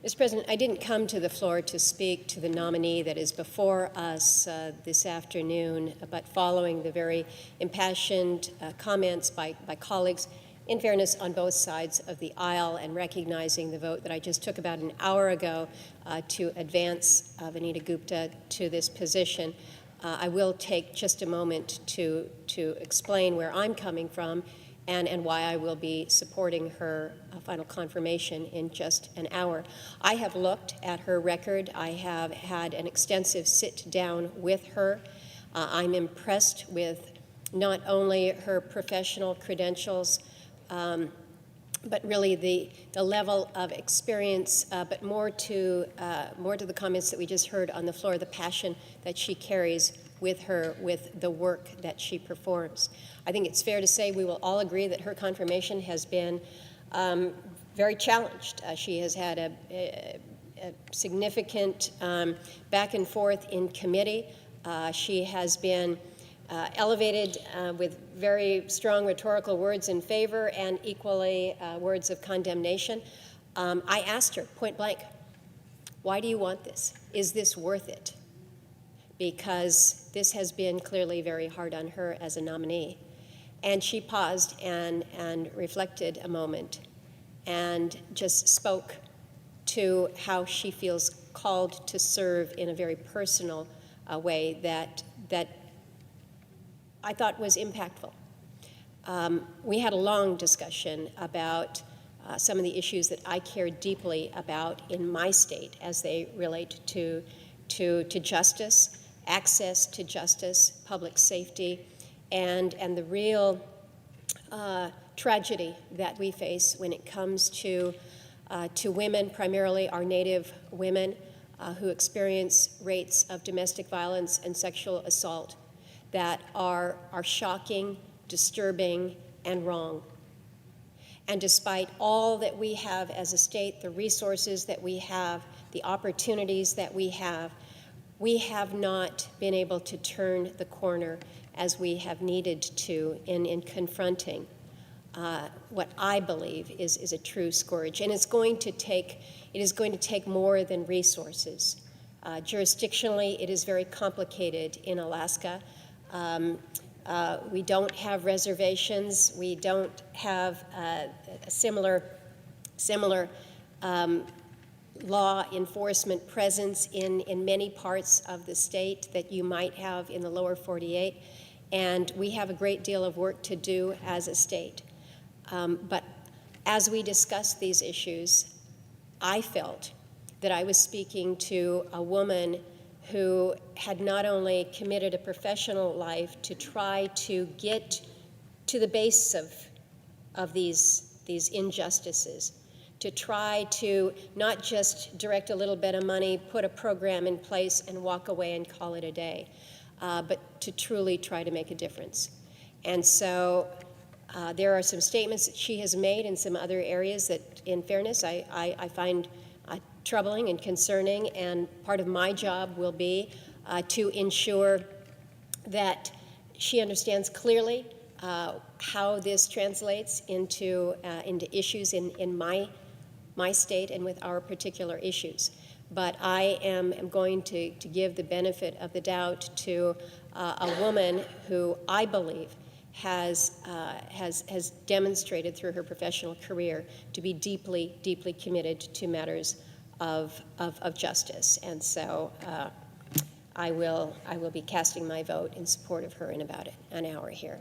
Mr. President, I didn't come to the floor to speak to the nominee that is before us this afternoon, but following the very impassioned comments by colleagues, in fairness, on both sides of the aisle, and recognizing the vote that I just took about an hour ago to advance Vanita Gupta to this position, I will take just a moment to explain where I'm coming from and why I will be supporting her final confirmation in just an hour. I have looked at her record. I have had an extensive sit-down with her. I'm impressed with not only her professional credentials, but really the level of experience, but more to the comments that we just heard on the floor, the passion that she carries with her, with the work that she performs. I think it's fair to say we will all agree that her confirmation has been very challenged. She has had a significant back and forth in committee. She has been elevated with very strong rhetorical words in favor and equally words of condemnation. I asked her point blank, why do you want this? Is this worth it? Because this has been clearly very hard on her as a nominee. And she paused and reflected a moment and just spoke to how she feels called to serve in a very personal way that I thought was impactful. We had a long discussion about some of the issues that I care deeply about in my state as they relate to justice, access to justice, public safety, and the real tragedy that we face when it comes to women, primarily our Native women, who experience rates of domestic violence and sexual assault that are shocking, disturbing, and wrong. And despite all that we have as a state, the resources that we have, the opportunities that we have not been able to turn the corner as we have needed to in confronting what I believe is a true scourge. And it is going to take more than resources. Jurisdictionally, it is very complicated in Alaska. We don't have reservations. We don't have a similar law enforcement presence in many parts of the state that you might have in the lower 48. And we have a great deal of work to do as a state. But as we discussed these issues, I felt that I was speaking to a woman who had not only committed a professional life to try to get to the base of these injustices, to try to not just direct a little bit of money, put a program in place, and walk away and call it a day, but to truly try to make a difference. And so there are some statements that she has made in some other areas that, in fairness, I find troubling and concerning, and part of my job will be to ensure that she understands clearly how this translates into issues in my state and with our particular issues. But I am going to give the benefit of the doubt to a woman who I believe has demonstrated through her professional career to be deeply, deeply committed to matters of justice. And so I will be casting my vote in support of her in about an hour here.